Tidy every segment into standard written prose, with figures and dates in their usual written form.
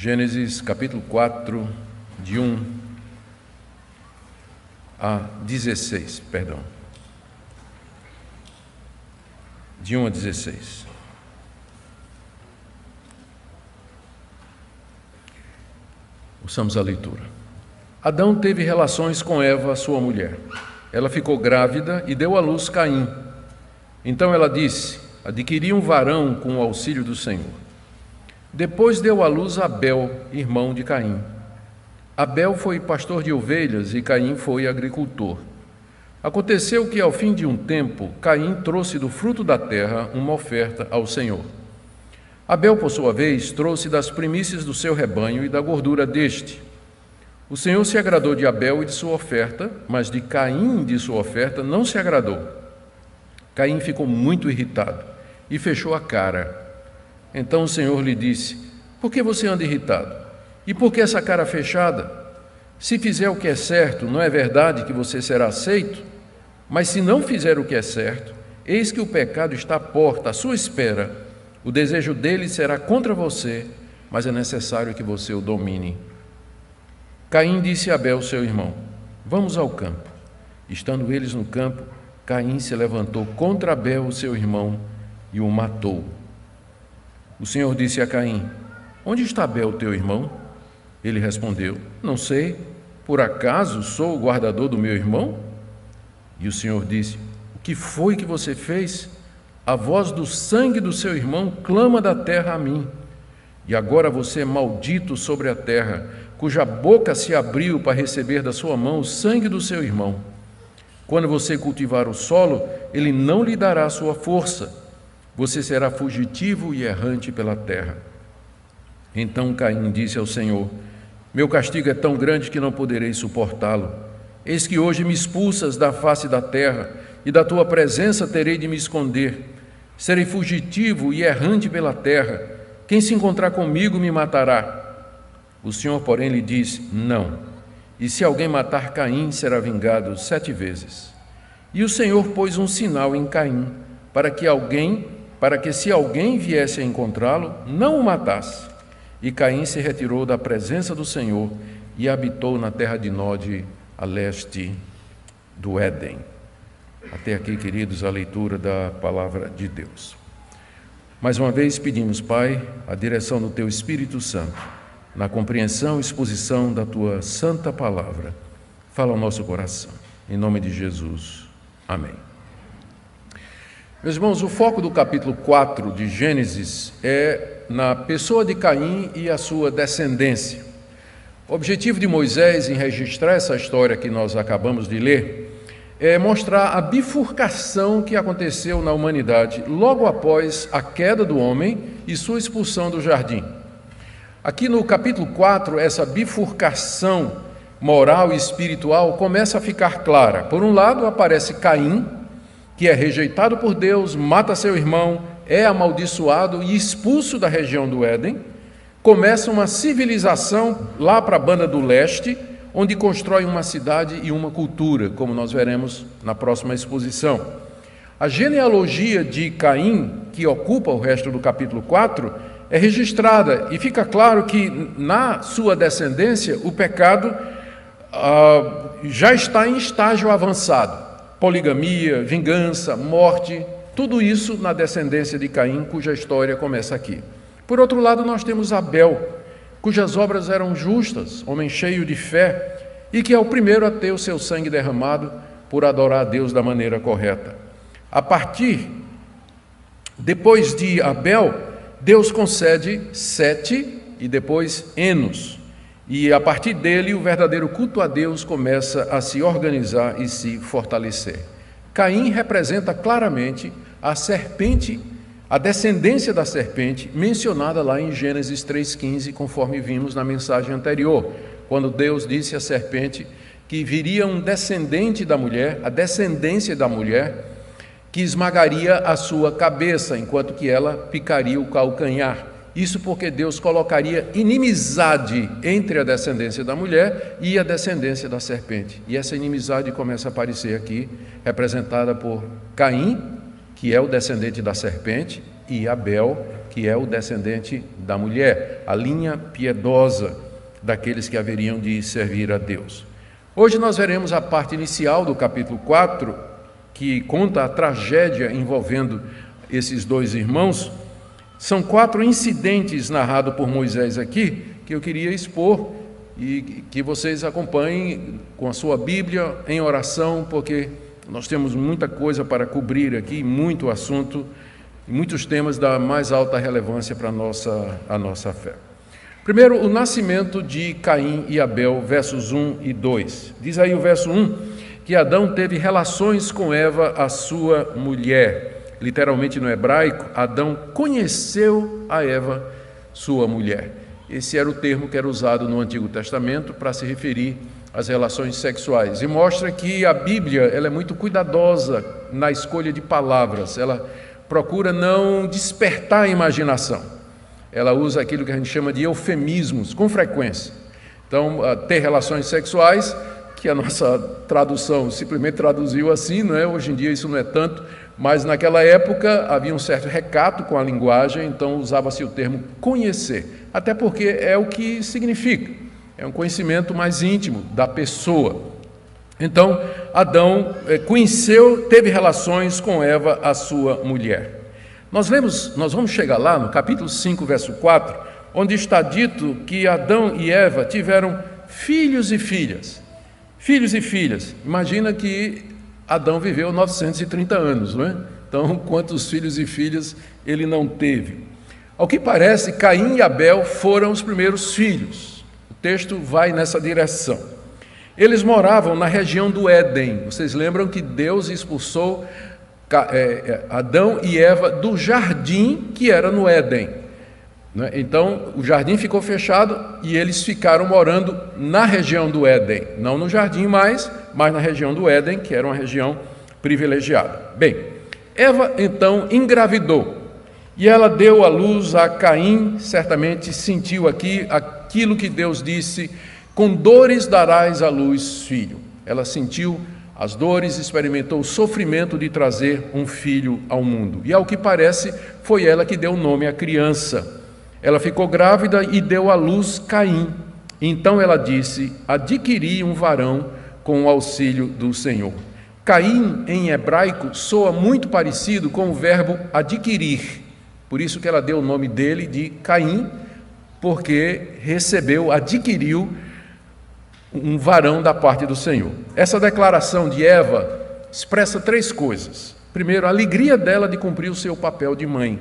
Gênesis capítulo 4, de 1 a 16, perdão. De 1 a 16. Ouçamos a leitura. Adão teve relações com Eva, sua mulher. Ela ficou grávida e deu à luz Caim. Então ela disse: adquiri um varão com o auxílio do Senhor. Depois deu à luz Abel, irmão de Caim. Abel foi pastor de ovelhas e Caim foi agricultor. Aconteceu que, ao fim de um tempo, Caim trouxe do fruto da terra uma oferta ao Senhor. Abel, por sua vez, trouxe das primícias do seu rebanho e da gordura deste. O Senhor se agradou de Abel e de sua oferta, mas de Caim e de sua oferta não se agradou. Caim ficou muito irritado e fechou a cara. Então o Senhor lhe disse: por que você anda irritado? E por que essa cara fechada? Se fizer o que é certo, não é verdade que você será aceito? Mas se não fizer o que é certo, eis que o pecado está à porta, à sua espera. O desejo dele será contra você, mas é necessário que você o domine. Caim disse a Abel, seu irmão: vamos ao campo. Estando eles no campo, Caim se levantou contra Abel, seu irmão, e o matou. O Senhor disse a Caim: onde está Abel, teu irmão? Ele respondeu: não sei, por acaso sou o guardador do meu irmão? E o Senhor disse: o que foi que você fez? A voz do sangue do seu irmão clama da terra a mim. E agora você é maldito sobre a terra, cuja boca se abriu para receber da sua mão o sangue do seu irmão. Quando você cultivar o solo, ele não lhe dará sua força. Você será fugitivo e errante pela terra. Então Caim disse ao Senhor: meu castigo é tão grande que não poderei suportá-lo. Eis que hoje me expulsas da face da terra, e da tua presença terei de me esconder. Serei fugitivo e errante pela terra. Quem se encontrar comigo me matará. O Senhor, porém, lhe disse: não. E se alguém matar Caim, será vingado 7 vezes. E o Senhor pôs um sinal em Caim, para que se alguém viesse a encontrá-lo, não o matasse. E Caim se retirou da presença do Senhor e habitou na terra de Nod, a leste do Éden. Até aqui, queridos, a leitura da palavra de Deus. Mais uma vez pedimos, Pai, a direção do Teu Espírito Santo, na compreensão e exposição da Tua santa palavra. Fala ao nosso coração. Em nome de Jesus. Amém. Meus irmãos, o foco do capítulo 4 de Gênesis é na pessoa de Caim e a sua descendência. O objetivo de Moisés em registrar essa história que nós acabamos de ler é mostrar a bifurcação que aconteceu na humanidade logo após a queda do homem e sua expulsão do jardim. Aqui no capítulo 4, essa bifurcação moral e espiritual começa a ficar clara. Por um lado, aparece Caim, que é rejeitado por Deus, mata seu irmão, é amaldiçoado e expulso da região do Éden. Começa uma civilização lá para a banda do leste, onde constrói uma cidade e uma cultura, como nós veremos na próxima exposição. A genealogia de Caim, que ocupa o resto do capítulo 4, é registrada e fica claro que na sua descendência o pecado já está em estágio avançado. Poligamia, vingança, morte, tudo isso na descendência de Caim, cuja história começa aqui. Por outro lado, nós temos Abel, cujas obras eram justas, homem cheio de fé, e que é o primeiro a ter o seu sangue derramado por adorar a Deus da maneira correta. Depois de Abel, Deus concede Sete e depois Enos. E a partir dele, o verdadeiro culto a Deus começa a se organizar e se fortalecer. Caim representa claramente a serpente, a descendência da serpente, mencionada lá em Gênesis 3,15, conforme vimos na mensagem anterior, quando Deus disse à serpente que viria um descendente da mulher, a descendência da mulher, que esmagaria a sua cabeça, enquanto que ela picaria o calcanhar. Isso porque Deus colocaria inimizade entre a descendência da mulher e a descendência da serpente. E essa inimizade começa a aparecer aqui, representada por Caim, que é o descendente da serpente, e Abel, que é o descendente da mulher, a linha piedosa daqueles que haveriam de servir a Deus. Hoje nós veremos a parte inicial do capítulo 4, que conta a tragédia envolvendo esses dois irmãos. São 4 incidentes narrados por Moisés aqui, que eu queria expor e que vocês acompanhem com a sua Bíblia em oração, porque nós temos muita coisa para cobrir aqui, muito assunto, muitos temas da mais alta relevância para a nossa fé. Primeiro, o nascimento de Caim e Abel, versos 1 e 2. Diz aí o verso 1, que Adão teve relações com Eva, a sua mulher. Literalmente no hebraico, Adão conheceu a Eva, sua mulher. Esse era o termo que era usado no Antigo Testamento para se referir às relações sexuais. E mostra que a Bíblia ela é muito cuidadosa na escolha de palavras. Ela procura não despertar a imaginação. Ela usa aquilo que a gente chama de eufemismos, com frequência. Então, ter relações sexuais, que a nossa tradução simplesmente traduziu assim, não é? Hoje em dia isso não é tanto, mas naquela época havia um certo recato com a linguagem, então usava-se o termo conhecer. Até porque é o que significa, é um conhecimento mais íntimo da pessoa. Então, Adão conheceu, teve relações com Eva, a sua mulher. Nós vamos chegar lá no capítulo 5, verso 4, onde está dito que Adão e Eva tiveram filhos e filhas. Filhos e filhas. Imagina que Adão viveu 930 anos, não é? Então, quantos filhos e filhas ele não teve? Ao que parece, Caim e Abel foram os primeiros filhos. O texto vai nessa direção. Eles moravam na região do Éden. Vocês lembram que Deus expulsou Adão e Eva do jardim que era no Éden. Então, o jardim ficou fechado e eles ficaram morando na região do Éden. Não no jardim mais, mas na região do Éden, que era uma região privilegiada. Bem, Eva então engravidou. E ela deu à luz a Caim, certamente sentiu aqui aquilo que Deus disse, com dores darás à luz filho. Ela sentiu as dores, experimentou o sofrimento de trazer um filho ao mundo. E ao que parece, foi ela que deu nome à criança. Ela ficou grávida e deu à luz Caim. Então ela disse, adquiri um varão com o auxílio do Senhor. Caim, em hebraico, soa muito parecido com o verbo adquirir. Por isso que ela deu o nome dele de Caim, porque adquiriu um varão da parte do Senhor. Essa declaração de Eva expressa 3 coisas. Primeiro, a alegria dela de cumprir o seu papel de mãe.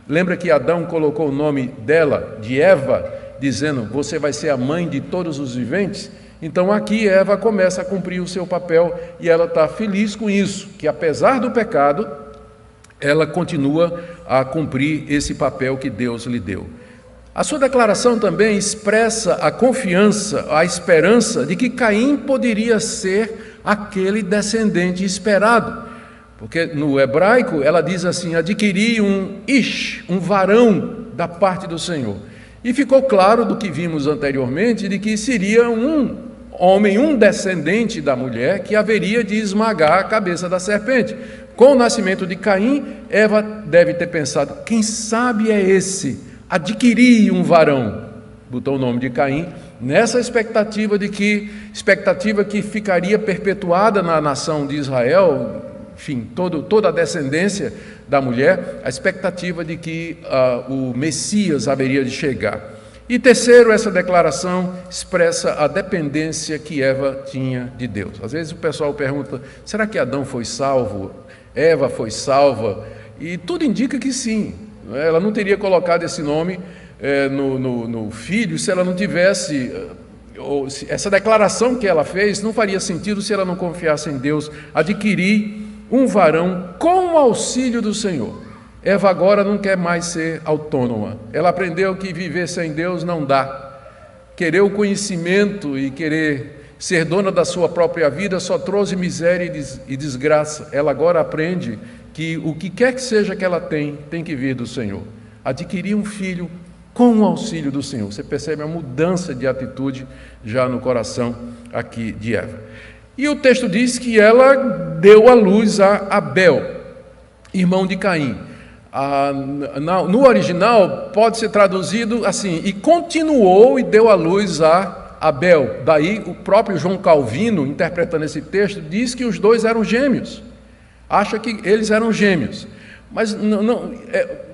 Lembra que Adão colocou o nome dela, de Eva, dizendo, você vai ser a mãe de todos os viventes? Então aqui Eva começa a cumprir o seu papel e ela está feliz com isso, que apesar do pecado, ela continua a cumprir esse papel que Deus lhe deu. A sua declaração também expressa a confiança, a esperança de que Caim poderia ser aquele descendente esperado. Porque no hebraico ela diz assim, adquiri um ish, um varão da parte do Senhor. E ficou claro do que vimos anteriormente, de que seria um homem, um descendente da mulher, que haveria de esmagar a cabeça da serpente. Com o nascimento de Caim, Eva deve ter pensado, quem sabe é esse? Adquiri um varão, botou o nome de Caim, nessa expectativa que ficaria perpetuada na nação de Israel, enfim, toda a descendência da mulher, a expectativa de que o Messias haveria de chegar. E terceiro, essa declaração expressa a dependência que Eva tinha de Deus. Às vezes o pessoal pergunta, será que Adão foi salvo? Eva foi salva? E tudo indica que sim. Ela não teria colocado esse nome no filho se ela não tivesse... Essa declaração que ela fez não faria sentido se ela não confiasse em Deus. Adquirir um varão com o auxílio do Senhor. Eva agora não quer mais ser autônoma. Ela aprendeu que viver sem Deus não dá. Querer o conhecimento e querer ser dona da sua própria vida só trouxe miséria e desgraça. Ela agora aprende que o que quer que seja que ela tem que vir do Senhor. Adquirir um filho com o auxílio do Senhor. Você percebe a mudança de atitude já no coração aqui de Eva. E o texto diz que ela deu à luz a Abel, irmão de Caim. No original pode ser traduzido assim: e continuou e deu à luz a Abel. Daí o próprio João Calvino, interpretando esse texto, diz que os dois eram gêmeos. Acha que eles eram gêmeos. Mas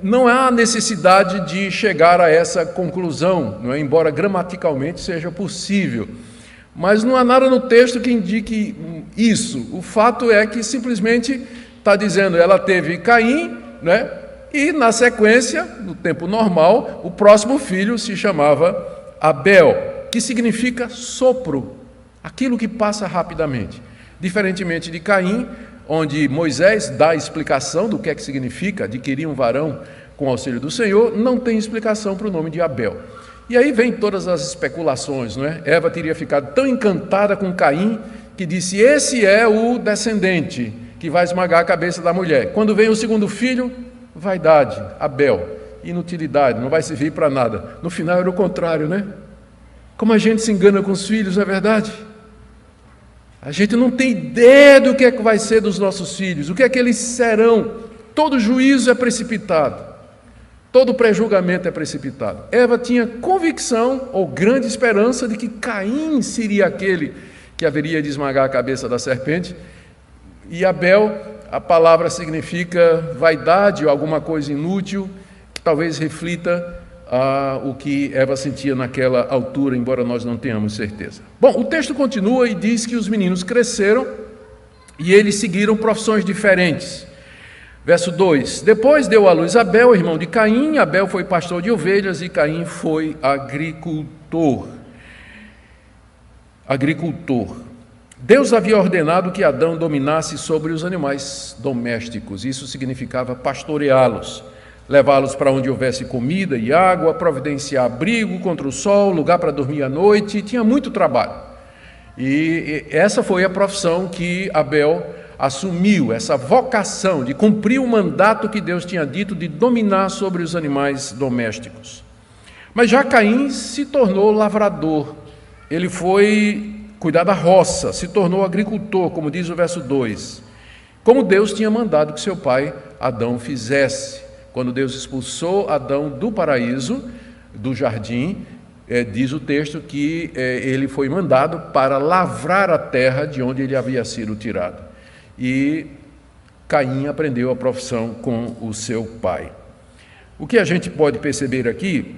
não há necessidade de chegar a essa conclusão, não é? Embora gramaticalmente seja possível. Mas não há nada no texto que indique isso. O fato é que simplesmente está dizendo, ela teve Caim, né? E na sequência, no tempo normal, o próximo filho se chamava Abel, que significa sopro, aquilo que passa rapidamente. Diferentemente de Caim, onde Moisés dá a explicação do que é que significa adquirir um varão com o auxílio do Senhor, não tem explicação para o nome de Abel. E aí vem todas as especulações, não é? Eva teria ficado tão encantada com Caim que disse: esse é o descendente que vai esmagar a cabeça da mulher. Quando vem o segundo filho, vaidade, Abel, inutilidade, não vai servir para nada. No final era o contrário, né? Como a gente se engana com os filhos, não é verdade? A gente não tem ideia do que é que vai ser dos nossos filhos, o que é que eles serão. Todo juízo é precipitado, todo pré-julgamento é precipitado. Eva tinha convicção ou grande esperança de que Caim seria aquele que haveria de esmagar a cabeça da serpente, e Abel, a palavra significa vaidade ou alguma coisa inútil, que talvez reflita o que Eva sentia naquela altura, embora nós não tenhamos certeza. Bom, o texto continua e diz que os meninos cresceram e eles seguiram profissões diferentes. Verso 2: depois deu à luz Abel, irmão de Caim. Abel foi pastor de ovelhas e Caim foi agricultor. Deus havia ordenado que Adão dominasse sobre os animais domésticos. Isso significava pastoreá-los, levá-los para onde houvesse comida e água, providenciar abrigo contra o sol, lugar para dormir à noite. Tinha muito trabalho. E essa foi a profissão que Abel assumiu, essa vocação de cumprir o mandato que Deus tinha dito de dominar sobre os animais domésticos. Mas já Caim se tornou lavrador. Ele foi cuidar da roça, se tornou agricultor, como diz o verso 2, como Deus tinha mandado que seu pai Adão fizesse. Quando Deus expulsou Adão do paraíso, do jardim, diz o texto que ele foi mandado para lavrar a terra de onde ele havia sido tirado. E Caim aprendeu a profissão com o seu pai. O que a gente pode perceber aqui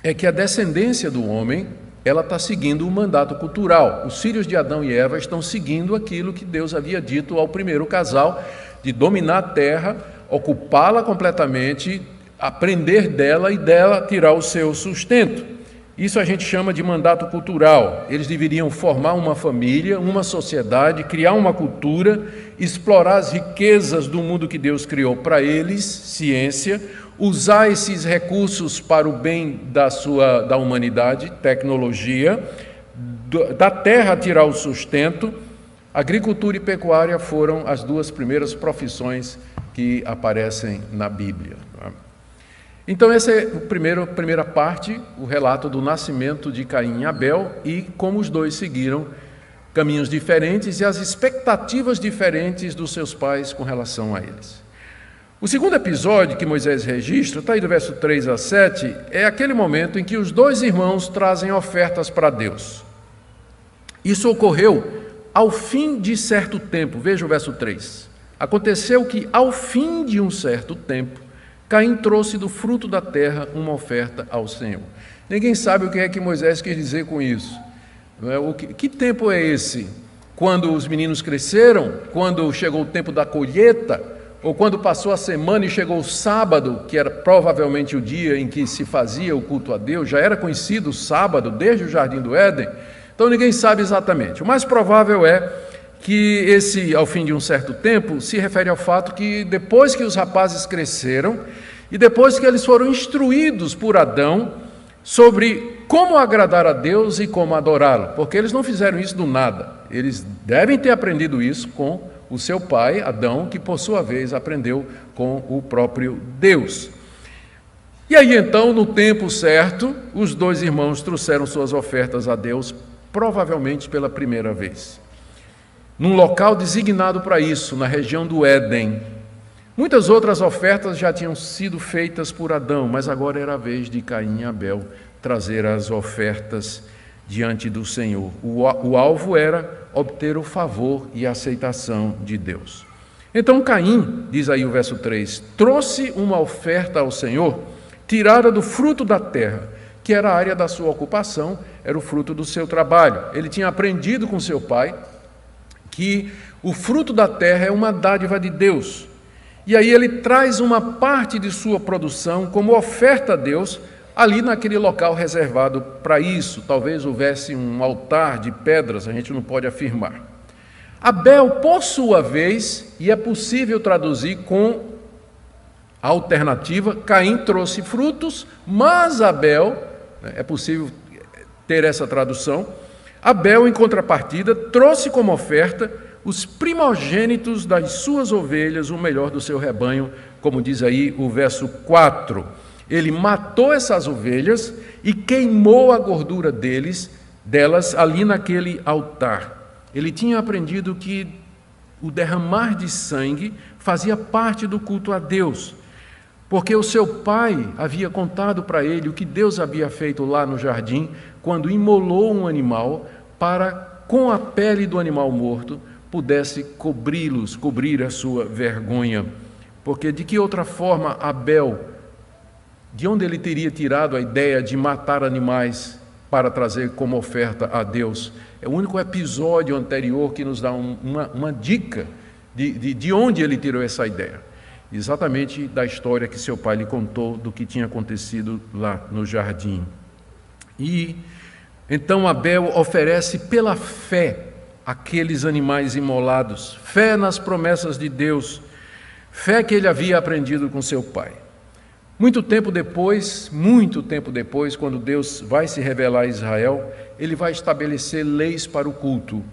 é que a descendência do homem, ela está seguindo o mandato cultural. Os filhos de Adão e Eva estão seguindo aquilo que Deus havia dito ao primeiro casal, de dominar a terra, ocupá-la completamente, aprender dela e dela tirar o seu sustento. Isso a gente chama de mandato cultural. Eles deveriam formar uma família, uma sociedade, criar uma cultura, explorar as riquezas do mundo que Deus criou para eles, ciência, usar esses recursos para o bem da humanidade, tecnologia, da terra tirar o sustento. Agricultura e pecuária foram as duas primeiras profissões que aparecem na Bíblia. Então essa é a primeira parte, o relato do nascimento de Caim e Abel e como os dois seguiram caminhos diferentes e as expectativas diferentes dos seus pais com relação a eles. O segundo episódio que Moisés registra, está aí do verso 3 a 7, é aquele momento em que os dois irmãos trazem ofertas para Deus. Isso ocorreu ao fim de certo tempo. Veja o verso 3. Aconteceu que, ao fim de um certo tempo, Caim trouxe do fruto da terra uma oferta ao Senhor. Ninguém sabe o que é que Moisés quis dizer com isso. Que tempo é esse? Quando os meninos cresceram? Quando chegou o tempo da colheita? Ou quando passou a semana e chegou o sábado, que era provavelmente o dia em que se fazia o culto a Deus? Já era conhecido o sábado desde o Jardim do Éden? Então ninguém sabe exatamente. O mais provável é que esse, ao fim de um certo tempo, se refere ao fato que depois que os rapazes cresceram e depois que eles foram instruídos por Adão sobre como agradar a Deus e como adorá-lo, porque eles não fizeram isso do nada. Eles devem ter aprendido isso com o seu pai, Adão, que por sua vez aprendeu com o próprio Deus. E aí então, no tempo certo, os dois irmãos trouxeram suas ofertas a Deus, provavelmente pela primeira vez. Num local designado para isso, na região do Éden. Muitas outras ofertas já tinham sido feitas por Adão, mas agora era a vez de Caim e Abel trazer as ofertas diante do Senhor. O alvo era obter o favor e a aceitação de Deus. Então Caim, diz aí o verso 3, trouxe uma oferta ao Senhor, tirada do fruto da terra, que era a área da sua ocupação, era o fruto do seu trabalho. Ele tinha aprendido com seu pai que o fruto da terra é uma dádiva de Deus. E aí ele traz uma parte de sua produção como oferta a Deus, ali naquele local reservado para isso. Talvez houvesse um altar de pedras, a gente não pode afirmar. Abel, por sua vez, e é possível traduzir com a alternativa, Caim trouxe frutos, mas Abel, é possível ter essa tradução, Abel, em contrapartida, trouxe como oferta os primogênitos das suas ovelhas, o melhor do seu rebanho, como diz aí o verso 4. Ele matou essas ovelhas e queimou a gordura delas ali naquele altar. Ele tinha aprendido que o derramar de sangue fazia parte do culto a Deus, porque o seu pai havia contado para ele o que Deus havia feito lá no jardim, quando imolou um animal para, com a pele do animal morto, pudesse cobrir a sua vergonha. Porque de que outra forma Abel, de onde ele teria tirado a ideia de matar animais para trazer como oferta a Deus? É o único episódio anterior que nos dá uma dica de onde ele tirou essa ideia. Exatamente da história que seu pai lhe contou do que tinha acontecido lá no jardim. E então Abel oferece pela fé aqueles animais imolados, fé nas promessas de Deus, fé que ele havia aprendido com seu pai. Muito tempo depois, quando Deus vai se revelar a Israel, ele vai estabelecer leis para o culto,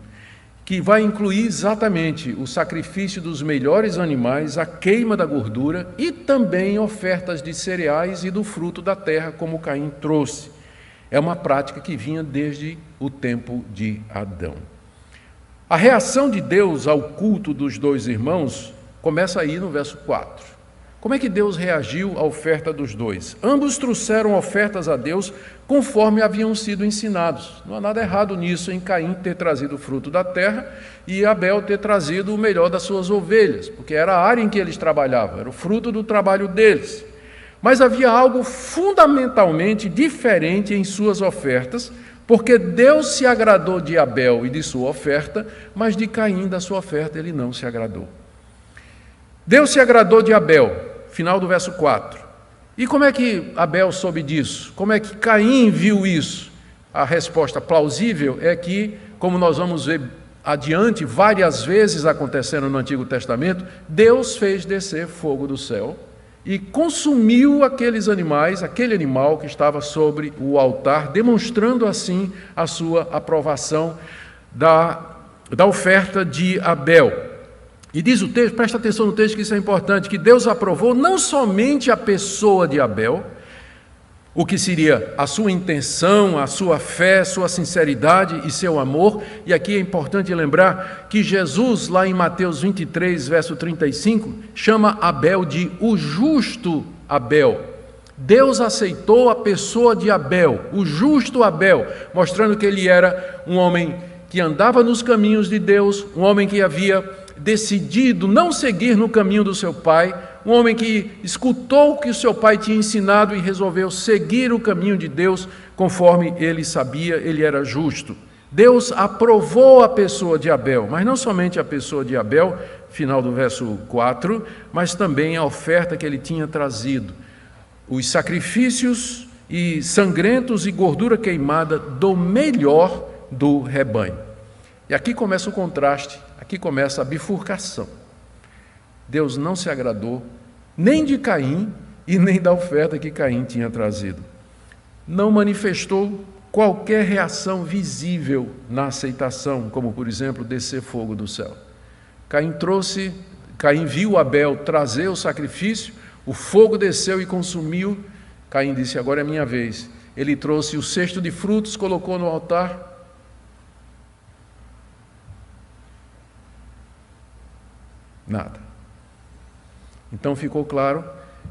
que vai incluir exatamente o sacrifício dos melhores animais, a queima da gordura e também ofertas de cereais e do fruto da terra, como Caim trouxe. É uma prática que vinha desde o tempo de Adão. A reação de Deus ao culto dos dois irmãos começa aí no verso 4. Como é que Deus reagiu à oferta dos dois? Ambos trouxeram ofertas a Deus conforme haviam sido ensinados. Não há nada errado nisso, em Caim ter trazido o fruto da terra e Abel ter trazido o melhor das suas ovelhas, porque era a área em que eles trabalhavam, era o fruto do trabalho deles. Mas havia algo fundamentalmente diferente em suas ofertas, porque Deus se agradou de Abel e de sua oferta, mas de Caim, da sua oferta, ele não se agradou. Deus se agradou de Abel, final do verso 4. E como é que Abel soube disso? Como é que Caim viu isso? A resposta plausível é que, como nós vamos ver adiante, várias vezes acontecendo no Antigo Testamento, Deus fez descer fogo do céu e consumiu aqueles animais, aquele animal que estava sobre o altar, demonstrando assim a sua aprovação da oferta de Abel. E diz o texto, presta atenção no texto que isso é importante, que Deus aprovou não somente a pessoa de Abel, o que seria a sua intenção, a sua fé, sua sinceridade e seu amor. E aqui é importante lembrar que Jesus, lá em Mateus 23, verso 35, chama Abel de o justo Abel. Deus aceitou a pessoa de Abel, o justo Abel, mostrando que ele era um homem que andava nos caminhos de Deus, um homem que havia decidido não seguir no caminho do seu pai, um homem que escutou o que o seu pai tinha ensinado e resolveu seguir o caminho de Deus conforme ele sabia, ele era justo. Deus aprovou a pessoa de Abel, mas não somente a pessoa de Abel, final do verso 4, mas também a oferta que ele tinha trazido, os sacrifícios e sangrentos e gordura queimada do melhor do rebanho. E aqui começa o contraste, aqui começa a bifurcação. Deus não se agradou nem de Caim e nem da oferta que Caim tinha trazido. Não manifestou qualquer reação visível na aceitação, como, por exemplo, descer fogo do céu. Caim viu Abel trazer o sacrifício, o fogo desceu e consumiu. Caim disse, agora é minha vez. Ele trouxe o cesto de frutos, colocou no altar. Nada. Então ficou claro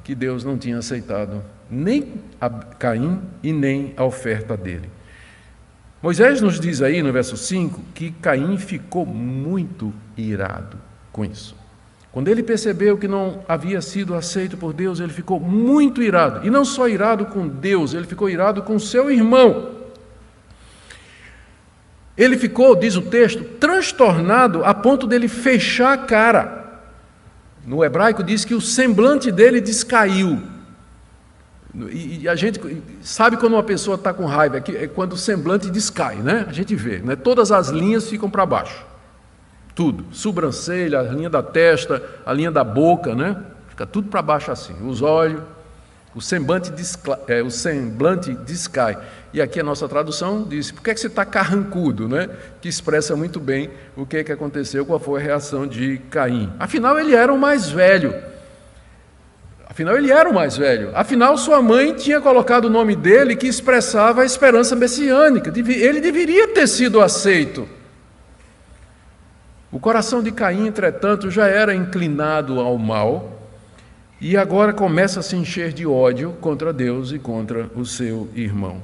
que Deus não tinha aceitado nem a Caim e nem a oferta dele. Moisés nos diz aí no verso 5 que Caim ficou muito irado com isso. Quando ele percebeu que não havia sido aceito por Deus, ele ficou muito irado. E não só irado com Deus, ele ficou irado com seu irmão. Ele ficou, diz o texto, transtornado a ponto dele fechar a cara. No hebraico diz que o semblante dele descaiu. E a gente sabe quando uma pessoa está com raiva, é quando o semblante descai, né? A gente vê, né? Todas as linhas ficam para baixo. Tudo, sobrancelha, a linha da testa, a linha da boca, né? Fica tudo para baixo assim, os olhos, o semblante descai. E aqui a nossa tradução diz, por que você está carrancudo, né? Que expressa muito bem o que aconteceu, qual foi a reação de Caim. Afinal, ele era o mais velho. Afinal, sua mãe tinha colocado o nome dele que expressava a esperança messiânica. Ele deveria ter sido aceito. O coração de Caim, entretanto, já era inclinado ao mal e agora começa a se encher de ódio contra Deus e contra o seu irmão.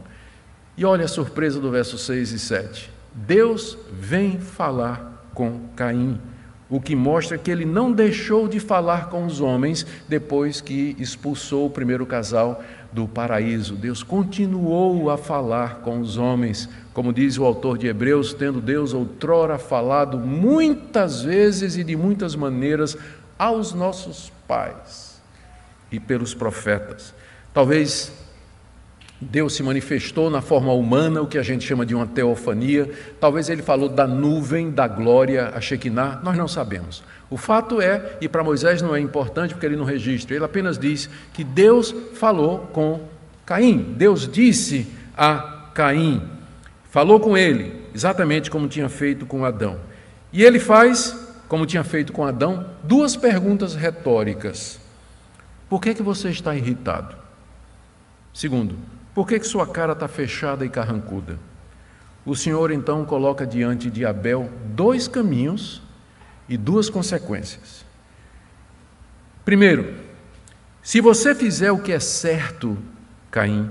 E olha a surpresa do verso 6 e 7. Deus vem falar com Caim, o que mostra que ele não deixou de falar com os homens depois que expulsou o primeiro casal do paraíso. Deus continuou a falar com os homens, como diz o autor de Hebreus, tendo Deus outrora falado muitas vezes e de muitas maneiras aos nossos pais e pelos profetas. Talvez Deus se manifestou na forma humana, o que a gente chama de uma teofania. Talvez ele falou da nuvem, da glória, a Shekinah, nós não sabemos. O fato é, e para Moisés não é importante porque ele não registra, ele apenas diz que Deus falou com Caim. Deus disse a Caim, falou com ele, exatamente como tinha feito com Adão. E ele faz, como tinha feito com Adão, duas perguntas retóricas. Por que você está irritado? Segundo, por que sua cara está fechada e carrancuda? O Senhor então coloca diante de Abel dois caminhos e duas consequências. Primeiro, se você fizer o que é certo, Caim,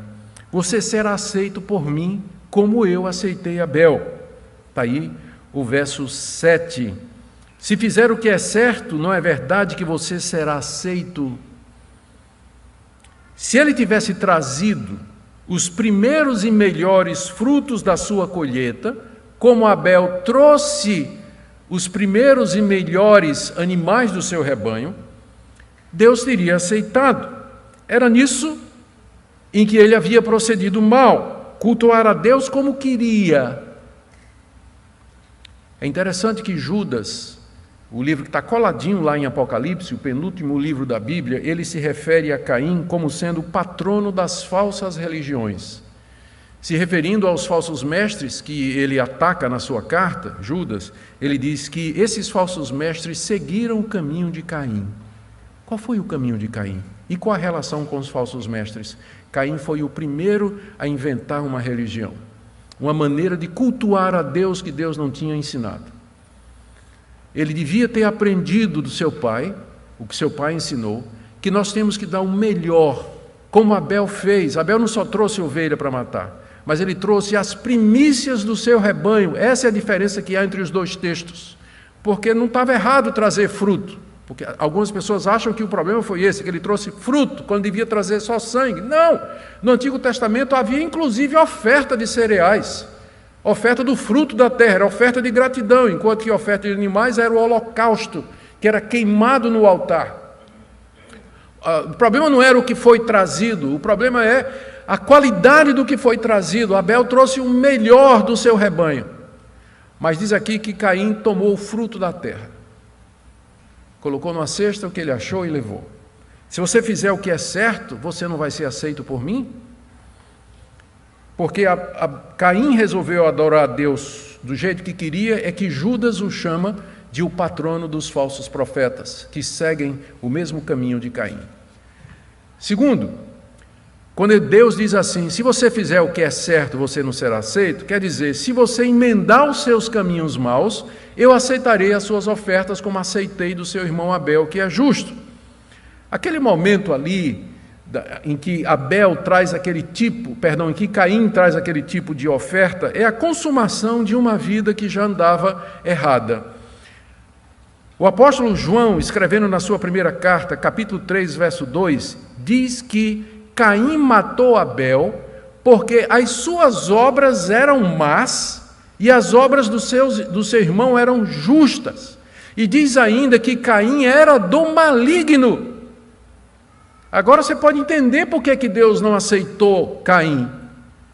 você será aceito por mim como eu aceitei Abel. Está aí o verso 7. Se fizer o que é certo, não é verdade que você será aceito? Se ele tivesse trazido os primeiros e melhores frutos da sua colheita, como Abel trouxe os primeiros e melhores animais do seu rebanho, Deus teria aceitado. Era nisso em que ele havia procedido mal, cultuar a Deus como queria. É interessante que Judas, o livro que está coladinho lá em Apocalipse, o penúltimo livro da Bíblia, ele se refere a Caim como sendo o patrono das falsas religiões. Se referindo aos falsos mestres que ele ataca na sua carta, Judas, ele diz que esses falsos mestres seguiram o caminho de Caim. Qual foi o caminho de Caim? E qual a relação com os falsos mestres? Caim foi o primeiro a inventar uma religião, uma maneira de cultuar a Deus que Deus não tinha ensinado. Ele devia ter aprendido do seu pai, o que seu pai ensinou, que nós temos que dar o melhor, como Abel fez. Abel não só trouxe ovelha para matar, mas ele trouxe as primícias do seu rebanho. Essa é a diferença que há entre os dois textos, porque não estava errado trazer fruto, porque algumas pessoas acham que o problema foi esse, que ele trouxe fruto, quando devia trazer só sangue. Não! No Antigo Testamento havia inclusive oferta de cereais, oferta do fruto da terra, era oferta de gratidão, enquanto que a oferta de animais era o holocausto, que era queimado no altar. O problema não era o que foi trazido, o problema é a qualidade do que foi trazido. Abel trouxe o melhor do seu rebanho, mas diz aqui que Caim tomou o fruto da terra, colocou numa cesta o que ele achou e levou. Se você fizer o que é certo, você não vai ser aceito por mim? Porque Caim resolveu adorar a Deus do jeito que queria, é que Judas o chama de o patrono dos falsos profetas, que seguem o mesmo caminho de Caim. Segundo, quando Deus diz assim, se você fizer o que é certo, você não será aceito, quer dizer, se você emendar os seus caminhos maus, eu aceitarei as suas ofertas como aceitei do seu irmão Abel, que é justo. Aquele momento ali, em que Abel traz em que Caim traz aquele tipo de oferta, é a consumação de uma vida que já andava errada. O apóstolo João, escrevendo na sua primeira carta, capítulo 3, verso 2, diz que Caim matou Abel porque as suas obras eram más e as obras do seu irmão eram justas. E diz ainda que Caim era do maligno. Agora você pode entender por que Deus não aceitou Caim.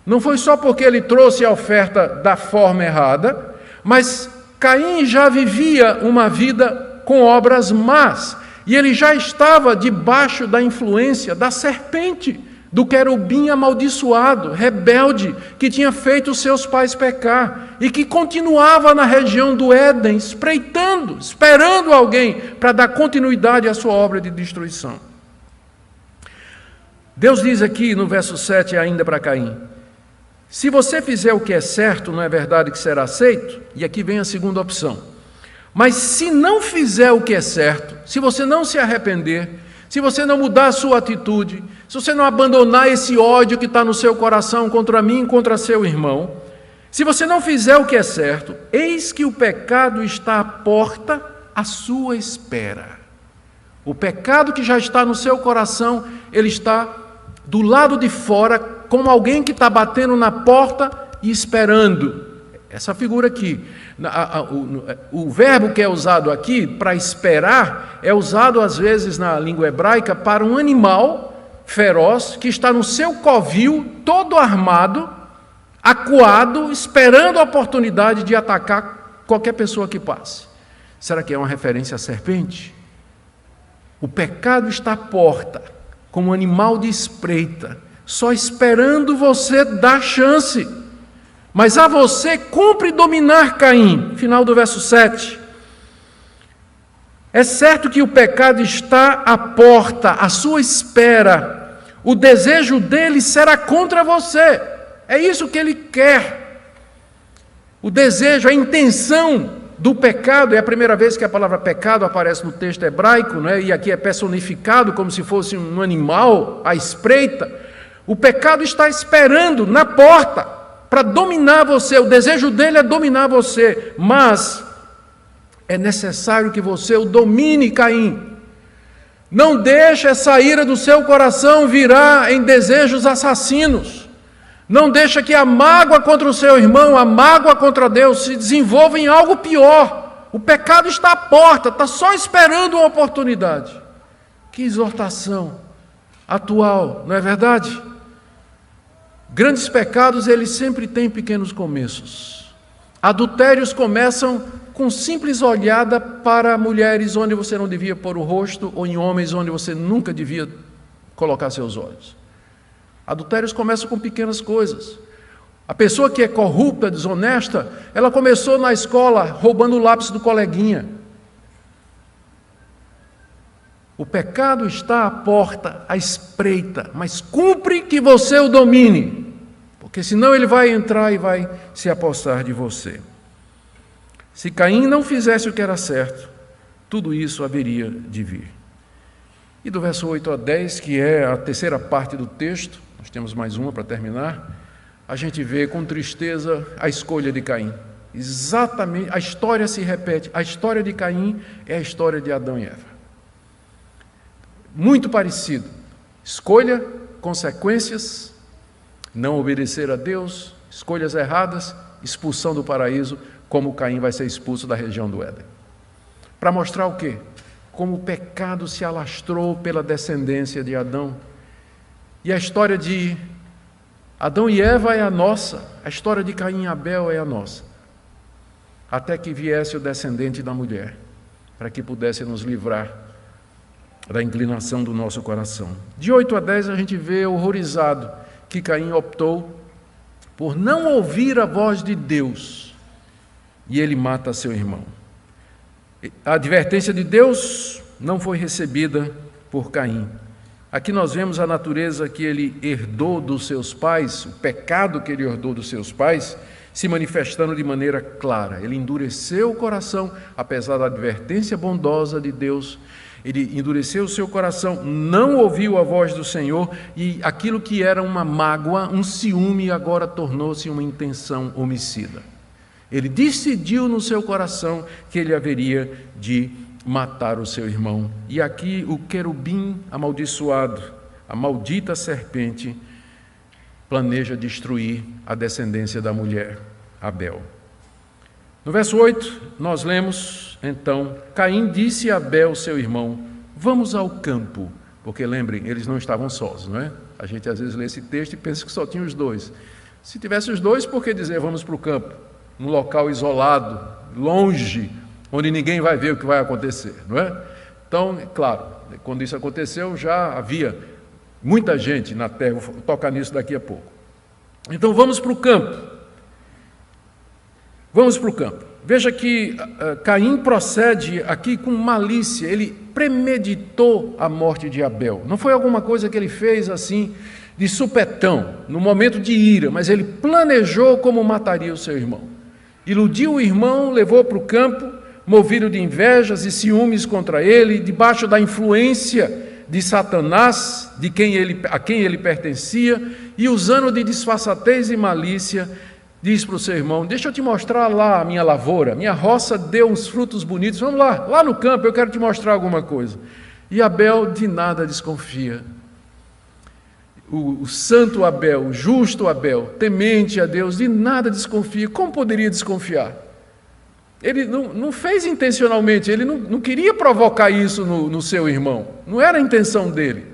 Não foi só porque ele trouxe a oferta da forma errada, mas Caim já vivia uma vida com obras más, e ele já estava debaixo da influência da serpente, do querubim amaldiçoado, rebelde, que tinha feito os seus pais pecar, e que continuava na região do Éden, espreitando, esperando alguém para dar continuidade à sua obra de destruição. Deus diz aqui no verso 7 ainda para Caim: se você fizer o que é certo, não é verdade que será aceito? E aqui vem a segunda opção. Mas se não fizer o que é certo, se você não se arrepender, se você não mudar a sua atitude, se você não abandonar esse ódio que está no seu coração contra mim e contra seu irmão, se você não fizer o que é certo, eis que o pecado está à porta à sua espera. O pecado que já está no seu coração, ele está do lado de fora, como alguém que está batendo na porta e esperando. Essa figura aqui. O verbo que é usado aqui para esperar é usado às vezes na língua hebraica para um animal feroz que está no seu covil, todo armado, acuado, esperando a oportunidade de atacar qualquer pessoa que passe. Será que é uma referência à serpente? O pecado está à porta, como um animal de espreita, só esperando você dar chance. Mas a você cumpre dominar Caim. Final do verso 7. É certo que o pecado está à porta, à sua espera. O desejo dele será contra você. É isso que ele quer. O desejo, a intenção do pecado, é a primeira vez que a palavra pecado aparece no texto hebraico, né? E aqui é personificado como se fosse um animal à espreita. O pecado está esperando na porta para dominar você. O desejo dele é dominar você, mas é necessário que você o domine, Caim. Não deixe essa ira do seu coração virar em desejos assassinos. Não deixe que a mágoa contra o seu irmão, a mágoa contra Deus se desenvolva em algo pior. O pecado está à porta, está só esperando uma oportunidade. Que exortação atual, não é verdade? Grandes pecados, eles sempre têm pequenos começos. Adultérios começam com simples olhada para mulheres onde você não devia pôr o rosto, ou em homens onde você nunca devia colocar seus olhos. Adultérios começam com pequenas coisas. A pessoa que é corrupta, desonesta, ela começou na escola roubando o lápis do coleguinha. O pecado está à porta, à espreita, mas cumpre que você o domine, porque senão ele vai entrar e vai se apossar de você. Se Caim não fizesse o que era certo, tudo isso haveria de vir. E do verso 8 a 10, que é a terceira parte do texto, nós temos mais uma para terminar, a gente vê com tristeza a escolha de Caim. Exatamente, a história se repete. A história de Caim é a história de Adão e Eva. Muito parecido. Escolha, consequências, não obedecer a Deus, escolhas erradas, expulsão do paraíso, como Caim vai ser expulso da região do Éden. Para mostrar o quê? Como o pecado se alastrou pela descendência de Adão. E a história de Adão e Eva é a nossa, a história de Caim e Abel é a nossa. Até que viesse o descendente da mulher, para que pudesse nos livrar da inclinação do nosso coração. De 8 a 10 a gente vê horrorizado que Caim optou por não ouvir a voz de Deus e ele mata seu irmão. A advertência de Deus não foi recebida por Caim. Aqui nós vemos a natureza que ele herdou dos seus pais, o pecado que ele herdou dos seus pais, se manifestando de maneira clara. Ele endureceu o coração, apesar da advertência bondosa de Deus. Ele endureceu o seu coração, não ouviu a voz do Senhor, e aquilo que era uma mágoa, um ciúme, agora tornou-se uma intenção homicida. Ele decidiu no seu coração que ele haveria de matar o seu irmão. E aqui o querubim amaldiçoado, a maldita serpente, planeja destruir a descendência da mulher, Abel. No verso 8, nós lemos, então, Caim disse a Abel, seu irmão, vamos ao campo. Porque, lembrem, eles não estavam sós, não é? A gente às vezes lê esse texto e pensa que só tinha os dois. Se tivesse os dois, por que dizer vamos para o campo? Num local isolado, longe, onde ninguém vai ver o que vai acontecer, não é? Então, claro, quando isso aconteceu, já havia muita gente na terra, vou tocar nisso daqui a pouco. Então, vamos para o campo. Vamos para o campo. Veja que Caim procede aqui com malícia, ele premeditou a morte de Abel. Não foi alguma coisa que ele fez assim, de supetão, no momento de ira, mas ele planejou como mataria o seu irmão. Iludiu o irmão, levou para o campo, movido de invejas e ciúmes contra ele, debaixo da influência de Satanás, a quem ele pertencia, e usando de disfarçatez e malícia, diz para o seu irmão, deixa eu te mostrar lá a minha lavoura, minha roça deu uns frutos bonitos, vamos lá no campo, eu quero te mostrar alguma coisa. E Abel de nada desconfia. O santo Abel, o justo Abel, temente a Deus, de nada desconfia. Como poderia desconfiar? Ele não fez intencionalmente, ele não queria provocar isso no seu irmão, não era a intenção dele.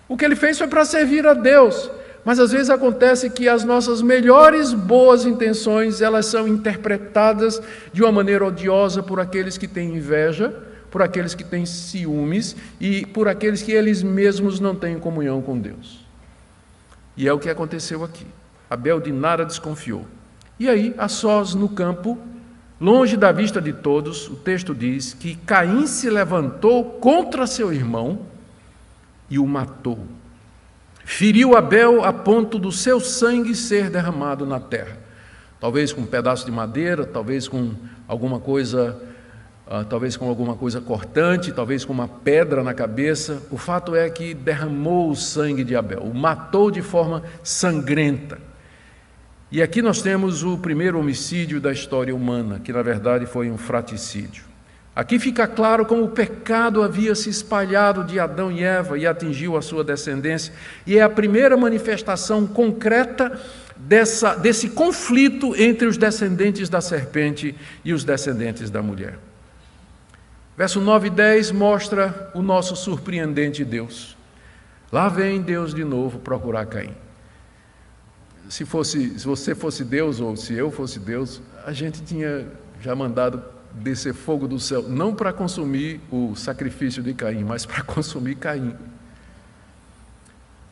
O que ele fez foi para servir a Deus. Mas às vezes acontece que as nossas melhores boas intenções, elas são interpretadas de uma maneira odiosa por aqueles que têm inveja, por aqueles que têm ciúmes e por aqueles que eles mesmos não têm comunhão com Deus. E é o que aconteceu aqui. Abel de nada desconfiou. E aí, a sós no campo, longe da vista de todos, o texto diz que Caim se levantou contra seu irmão e o matou. Feriu Abel a ponto do seu sangue ser derramado na terra. Talvez com um pedaço de madeira, talvez com alguma coisa cortante, talvez com uma pedra na cabeça. O fato é que derramou o sangue de Abel, o matou de forma sangrenta. E aqui nós temos o primeiro homicídio da história humana, que na verdade foi um fratricídio. Aqui fica claro como o pecado havia se espalhado de Adão e Eva e atingiu a sua descendência, e é a primeira manifestação concreta desse conflito entre os descendentes da serpente e os descendentes da mulher. Verso 9 e 10 mostra o nosso surpreendente Deus. Lá vem Deus de novo procurar Caim. Se você fosse Deus, ou se eu fosse Deus, a gente tinha já mandado descer fogo do céu, não para consumir o sacrifício de Caim, mas para consumir Caim.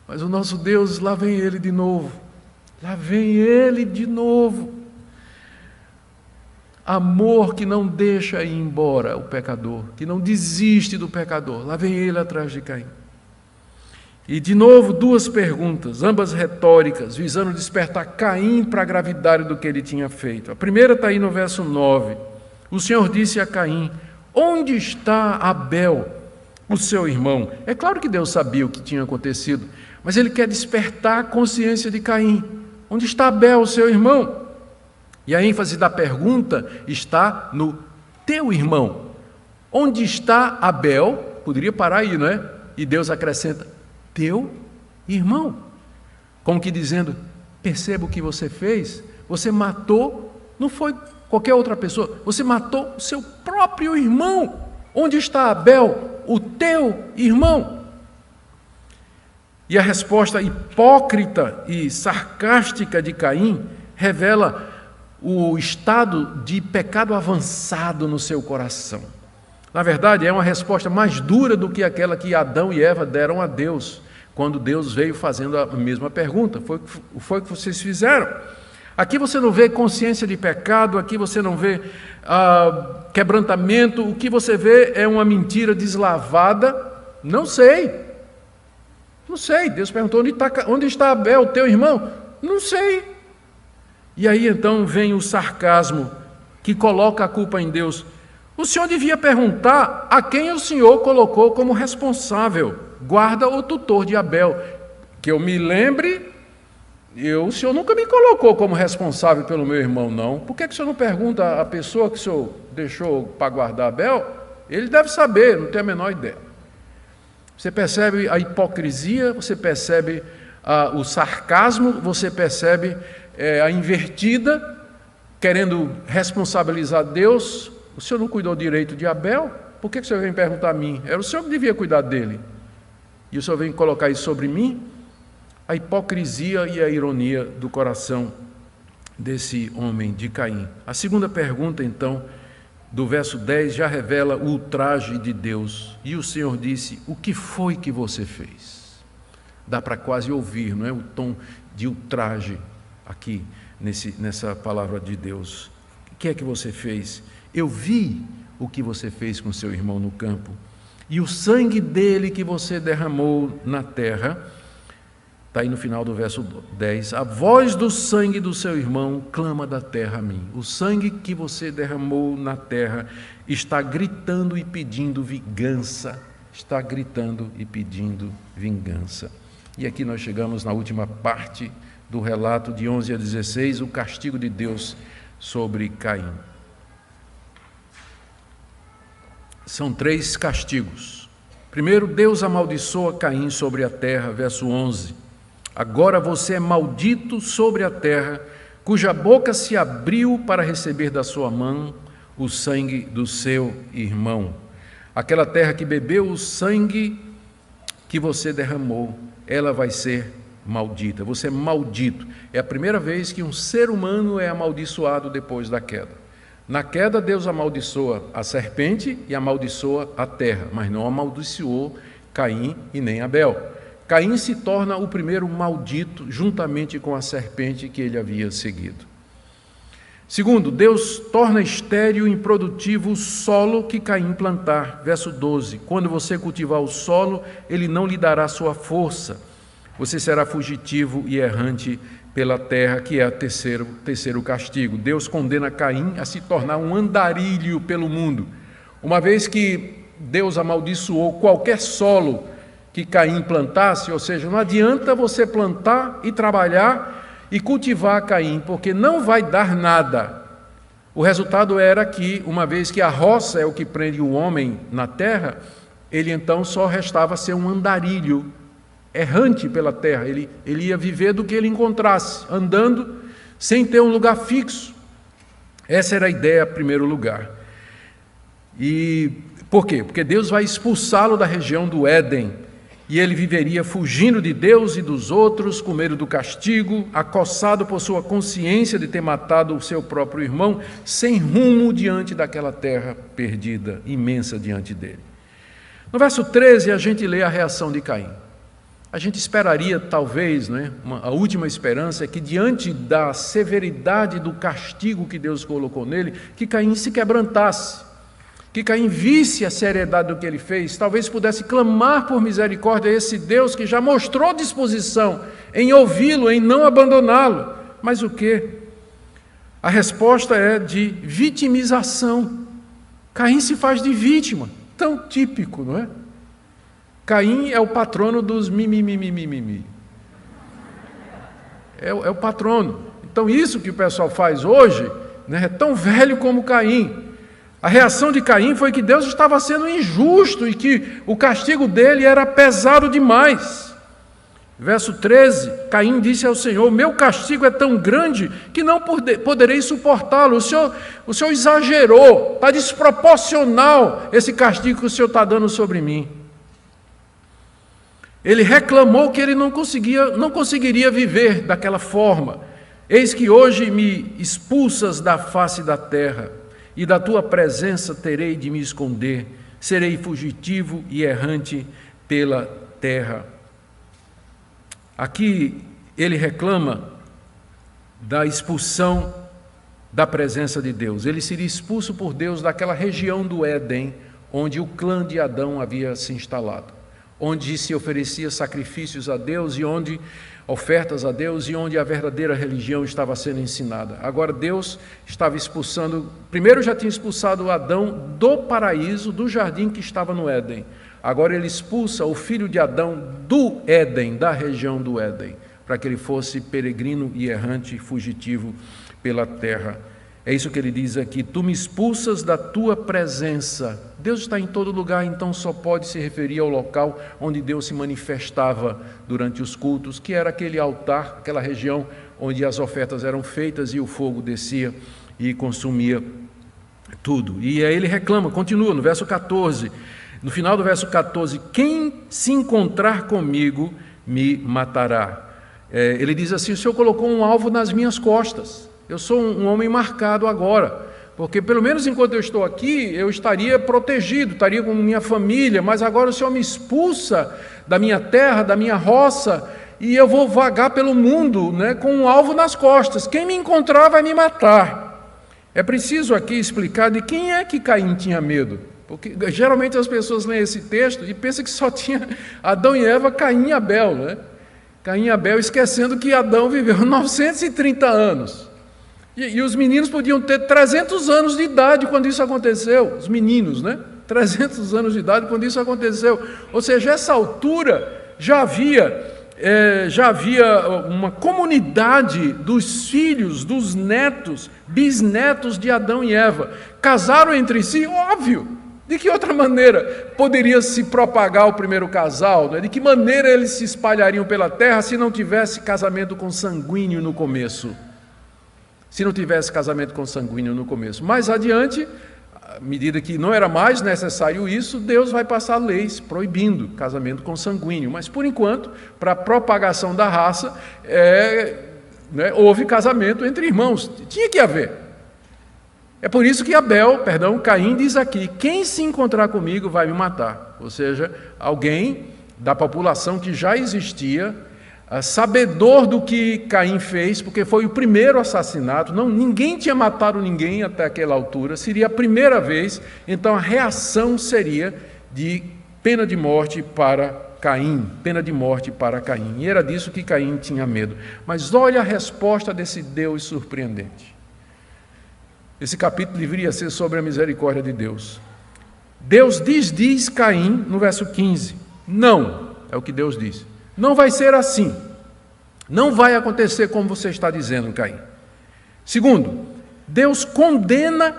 Mas o nosso Deus, lá vem ele de novo. Lá vem ele de novo. Amor que não deixa ir embora o pecador, que não desiste do pecador. Lá vem ele atrás de Caim. E de novo duas perguntas, ambas retóricas, visando despertar Caim para a gravidade do que ele tinha feito. A primeira está aí no verso 9. O Senhor disse a Caim, onde está Abel, o seu irmão? É claro que Deus sabia o que tinha acontecido, mas ele quer despertar a consciência de Caim. Onde está Abel, o seu irmão? E a ênfase da pergunta está no teu irmão. Onde está Abel? Poderia parar aí, não é? E Deus acrescenta, teu irmão. Como que dizendo, perceba o que você fez, você matou, não foi qualquer outra pessoa, você matou o seu próprio irmão. Onde está Abel, o teu irmão? E a resposta hipócrita e sarcástica de Caim revela o estado de pecado avançado no seu coração. Na verdade, é uma resposta mais dura do que aquela que Adão e Eva deram a Deus, quando Deus veio fazendo a mesma pergunta. Foi o que vocês fizeram. Aqui você não vê consciência de pecado, aqui você não vê quebrantamento, o que você vê é uma mentira deslavada. Não sei. Deus perguntou, onde está Abel, teu irmão? Não sei. E aí então vem o sarcasmo que coloca a culpa em Deus. O senhor devia perguntar a quem o senhor colocou como responsável, guarda ou tutor de Abel. Que eu me lembre, o senhor nunca me colocou como responsável pelo meu irmão, não. Por que o senhor não pergunta à pessoa que o senhor deixou para guardar Abel? Ele deve saber, não tem a menor ideia. Você percebe a hipocrisia, você percebe o sarcasmo, você percebe a invertida, querendo responsabilizar Deus. O senhor não cuidou direito de Abel? Por que o senhor vem perguntar a mim? Era o senhor que devia cuidar dele. E o senhor vem colocar isso sobre mim? A hipocrisia e a ironia do coração desse homem de Caim. A segunda pergunta, então, do verso 10, já revela o ultraje de Deus. E o Senhor disse: o que foi que você fez? Dá para quase ouvir, não é? O tom de ultraje aqui nessa palavra de Deus. O que é que você fez? Eu vi o que você fez com seu irmão no campo, e o sangue dele que você derramou na terra. Está aí no final do verso 10. A voz do sangue do seu irmão clama da terra a mim. O sangue que você derramou na terra está gritando e pedindo vingança. Está gritando e pedindo vingança. E aqui nós chegamos na última parte do relato, de 11 a 16, o castigo de Deus sobre Caim. São 3 castigos. Primeiro, Deus amaldiçoa Caim sobre a terra, verso 11. Agora você é maldito sobre a terra, cuja boca se abriu para receber da sua mão o sangue do seu irmão. Aquela terra que bebeu o sangue que você derramou, ela vai ser maldita. Você é maldito. É a primeira vez que um ser humano é amaldiçoado depois da queda. Na queda, Deus amaldiçoa a serpente e amaldiçoa a terra, mas não amaldiçoou Caim e nem Abel. Caim se torna o primeiro maldito, juntamente com a serpente que ele havia seguido. Segundo, Deus torna estéril e improdutivo o solo que Caim plantar. Verso 12. Quando você cultivar o solo, ele não lhe dará sua força. Você será fugitivo e errante pela terra, que é o terceiro castigo. Deus condena Caim a se tornar um andarilho pelo mundo. Uma vez que Deus amaldiçoou qualquer solo que Caim plantasse, ou seja, não adianta você plantar e trabalhar e cultivar Caim, porque não vai dar nada. O resultado era que, uma vez que a roça é o que prende o homem na terra, ele então só restava ser um andarilho, errante pela terra. Ele ia viver do que ele encontrasse, andando sem ter um lugar fixo. Essa era a ideia, em primeiro lugar. E por quê? Porque Deus vai expulsá-lo da região do Éden, e ele viveria fugindo de Deus e dos outros, com medo do castigo, acossado por sua consciência de ter matado o seu próprio irmão, sem rumo diante daquela terra perdida, imensa diante dele. No verso 13, a gente lê a reação de Caim. A gente esperaria, talvez, a última esperança é que, diante da severidade do castigo que Deus colocou nele, que Caim se quebrantasse, que Caim visse a seriedade do que ele fez, talvez pudesse clamar por misericórdia a esse Deus que já mostrou disposição em ouvi-lo, em não abandoná-lo. Mas o quê? A resposta é de vitimização. Caim se faz de vítima, tão típico, não é? Caim é o patrono dos mimimi. É o patrono. Então isso que o pessoal faz hoje, é tão velho como Caim. A reação de Caim foi que Deus estava sendo injusto e que o castigo dele era pesado demais. Verso 13, Caim disse ao Senhor: meu castigo é tão grande que não poderei suportá-lo. O Senhor exagerou, está desproporcional esse castigo que o Senhor está dando sobre mim. Ele reclamou que ele não conseguiria viver daquela forma. Eis que hoje me expulsas da face da terra, e da tua presença terei de me esconder, serei fugitivo e errante pela terra. Aqui ele reclama da expulsão da presença de Deus. Ele seria expulso por Deus daquela região do Éden, onde o clã de Adão havia se instalado, onde se oferecia sacrifícios a Deus e onde ofertas a Deus e onde a verdadeira religião estava sendo ensinada. Agora Deus estava expulsando, primeiro já tinha expulsado Adão do paraíso, do jardim que estava no Éden. Agora ele expulsa o filho de Adão do Éden, da região do Éden, para que ele fosse peregrino e errante, fugitivo pela terra. É isso que ele diz aqui: tu me expulsas da tua presença. Deus está em todo lugar, então só pode se referir ao local onde Deus se manifestava durante os cultos, que era aquele altar, aquela região onde as ofertas eram feitas e o fogo descia e consumia tudo. E aí ele reclama, continua no verso 14, no final do verso 14: quem se encontrar comigo me matará. Ele diz assim: o Senhor colocou um alvo nas minhas costas. Eu sou um homem marcado agora, porque pelo menos enquanto eu estou aqui, eu estaria protegido, estaria com minha família, mas agora o Senhor me expulsa da minha terra, da minha roça, e eu vou vagar pelo mundo, né, com um alvo nas costas. Quem me encontrar vai me matar. É preciso aqui explicar de quem é que Caim tinha medo, porque geralmente as pessoas leem esse texto e pensam que só tinha Adão e Eva, Caim e Abel, né? Caim e Abel, esquecendo que Adão viveu 930 anos. E os meninos podiam ter 300 anos de idade quando isso aconteceu. Os meninos, né? 300 anos de idade quando isso aconteceu. Ou seja, essa altura já havia uma comunidade dos filhos, dos netos, bisnetos de Adão e Eva. Casaram entre si, óbvio. De que outra maneira poderia se propagar o primeiro casal? Né? De que maneira eles se espalhariam pela terra se não tivesse casamento consanguíneo no começo? Se não tivesse casamento consanguíneo no começo. Mais adiante, à medida que não era mais necessário isso, Deus vai passar leis proibindo casamento consanguíneo. Mas, por enquanto, para a propagação da raça, houve casamento entre irmãos. Tinha que haver. É por isso que Caim diz aqui: quem se encontrar comigo vai me matar. Ou seja, alguém da população que já existia, sabedor do que Caim fez, porque foi o primeiro assassinato, ninguém tinha matado ninguém até aquela altura, seria a primeira vez, então a reação seria de pena de morte para Caim, e era disso que Caim tinha medo. Mas olha a resposta desse Deus surpreendente. Esse capítulo deveria ser sobre a misericórdia de Deus. Deus diz Caim no verso 15, não, é o que Deus diz. Não vai ser assim. Não vai acontecer como você está dizendo, Caim. Segundo, Deus condena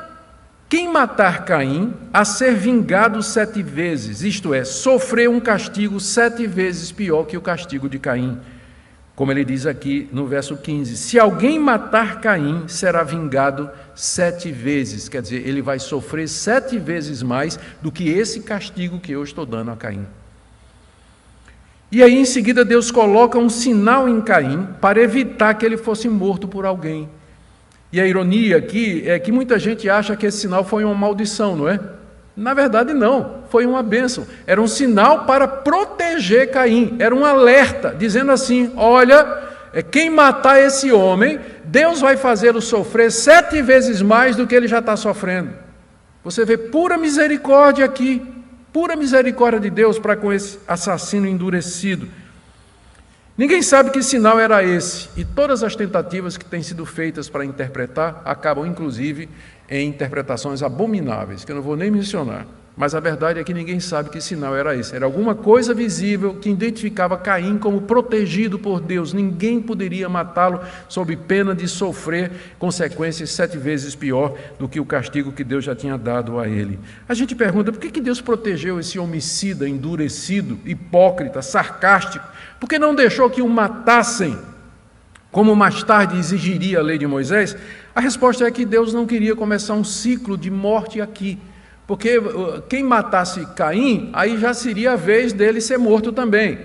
quem matar Caim a ser vingado 7 vezes, isto é, sofrer um castigo 7 vezes pior que o castigo de Caim. Como ele diz aqui no verso 15, se alguém matar Caim, será vingado 7 vezes. Quer dizer, ele vai sofrer 7 vezes mais do que esse castigo que eu estou dando a Caim. E aí, em seguida, Deus coloca um sinal em Caim para evitar que ele fosse morto por alguém. E a ironia aqui é que muita gente acha que esse sinal foi uma maldição, não é? Na verdade, não. Foi uma bênção. Era um sinal para proteger Caim. Era um alerta, dizendo assim: olha, quem matar esse homem, Deus vai fazê-lo sofrer 7 vezes mais do que ele já está sofrendo. Você vê pura misericórdia aqui. Pura misericórdia de Deus para com esse assassino endurecido. Ninguém sabe que sinal era esse, e todas as tentativas que têm sido feitas para interpretar acabam, inclusive, em interpretações abomináveis, que eu não vou nem mencionar. Mas a verdade é que ninguém sabe que sinal era esse. Era alguma coisa visível que identificava Caim como protegido por Deus. Ninguém poderia matá-lo sob pena de sofrer consequências 7 vezes pior do que o castigo que Deus já tinha dado a ele. A gente pergunta, por que Deus protegeu esse homicida endurecido, hipócrita, sarcástico? Por que não deixou que o matassem, como mais tarde exigiria a lei de Moisés? A resposta é que Deus não queria começar um ciclo de morte aqui. Porque quem matasse Caim, aí já seria a vez dele ser morto também.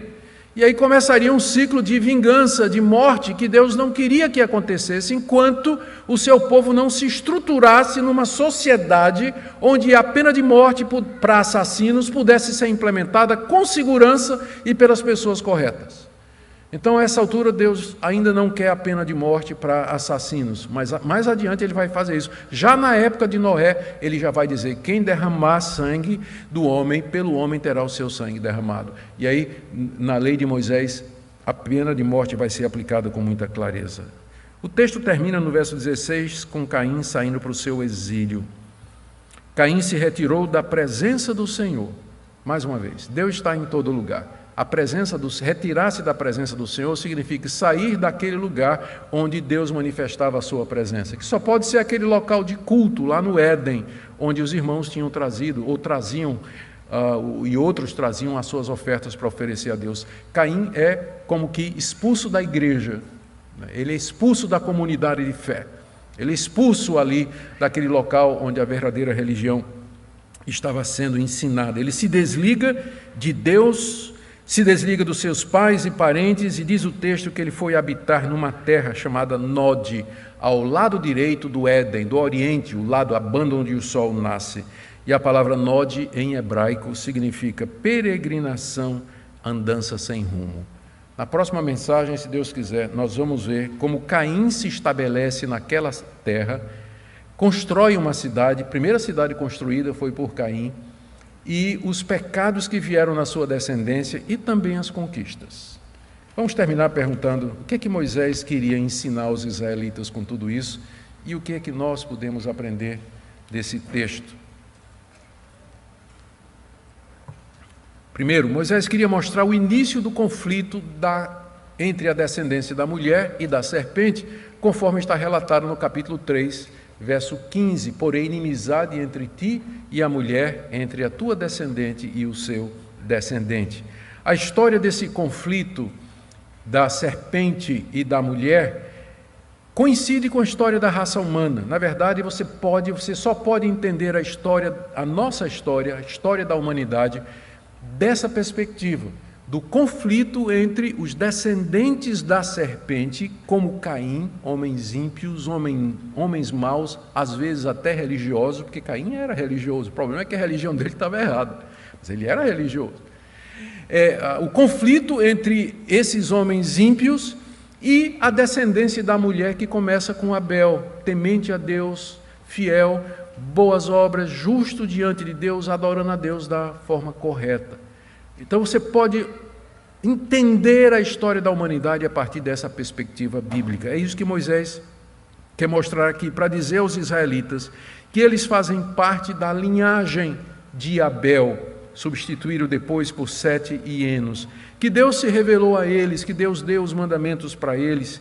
E aí começaria um ciclo de vingança, de morte, que Deus não queria que acontecesse, enquanto o seu povo não se estruturasse numa sociedade onde a pena de morte para assassinos pudesse ser implementada com segurança e pelas pessoas corretas. Então, a essa altura, Deus ainda não quer a pena de morte para assassinos, mas mais adiante ele vai fazer isso. Já na época de Noé, ele já vai dizer: quem derramar sangue do homem, pelo homem terá o seu sangue derramado. E aí, na lei de Moisés, a pena de morte vai ser aplicada com muita clareza. O texto termina no verso 16 com Caim saindo para o seu exílio. Caim se retirou da presença do Senhor. Mais uma vez, Deus está em todo lugar. Retirar-se da presença do Senhor significa sair daquele lugar onde Deus manifestava a sua presença, que só pode ser aquele local de culto lá no Éden, onde os irmãos tinham trazido, ou traziam, e outros traziam as suas ofertas para oferecer a Deus. Caim é como que expulso da igreja, ele é expulso da comunidade de fé, ele é expulso ali daquele local onde a verdadeira religião estava sendo ensinada. Ele se desliga de Deus, se desliga dos seus pais e parentes, e diz o texto que ele foi habitar numa terra chamada Nod, ao lado direito do Éden, do Oriente, o lado, a banda onde o sol nasce. E a palavra Nod em hebraico significa peregrinação, andança sem rumo. Na próxima mensagem, se Deus quiser, nós vamos ver como Caim se estabelece naquela terra, constrói uma cidade, a primeira cidade construída foi por Caim, e os pecados que vieram na sua descendência e também as conquistas. Vamos terminar perguntando o que é que Moisés queria ensinar aos israelitas com tudo isso e o que é que nós podemos aprender desse texto. Primeiro, Moisés queria mostrar o início do conflito entre a descendência da mulher e da serpente, conforme está relatado no capítulo 3, verso 15, porém inimizade entre ti e a mulher, entre a tua descendente e o seu descendente. A história desse conflito da serpente e da mulher coincide com a história da raça humana. Na verdade, você só pode entender a nossa história, a história da humanidade, dessa perspectiva, do conflito entre os descendentes da serpente, como Caim, homens ímpios, homens maus, às vezes até religiosos, porque Caim era religioso. O problema é que a religião dele estava errada, mas ele era religioso. O conflito entre esses homens ímpios e a descendência da mulher, que começa com Abel, temente a Deus, fiel, boas obras, justo diante de Deus, adorando a Deus da forma correta. Então você pode entender a história da humanidade a partir dessa perspectiva bíblica. É isso que Moisés quer mostrar aqui, para dizer aos israelitas que eles fazem parte da linhagem de Abel, substituído depois por Sete e Enos, que Deus se revelou a eles, que Deus deu os mandamentos para eles,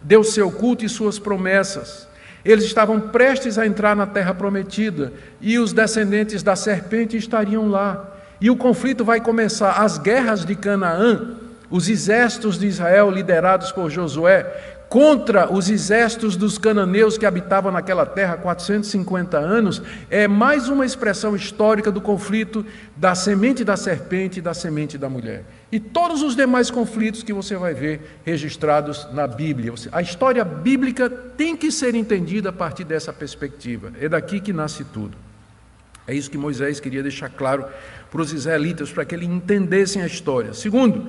deu seu culto e suas promessas. Eles estavam prestes a entrar na terra prometida e os descendentes da serpente estariam lá. E o conflito vai começar. As guerras de Canaã, os exércitos de Israel liderados por Josué, contra os exércitos dos cananeus que habitavam naquela terra há 450 anos, é mais uma expressão histórica do conflito da semente da serpente e da semente da mulher. E todos os demais conflitos que você vai ver registrados na Bíblia. A história bíblica tem que ser entendida a partir dessa perspectiva. É daqui que nasce tudo. É isso que Moisés queria deixar claro para os israelitas, para que eles entendessem a história. Segundo,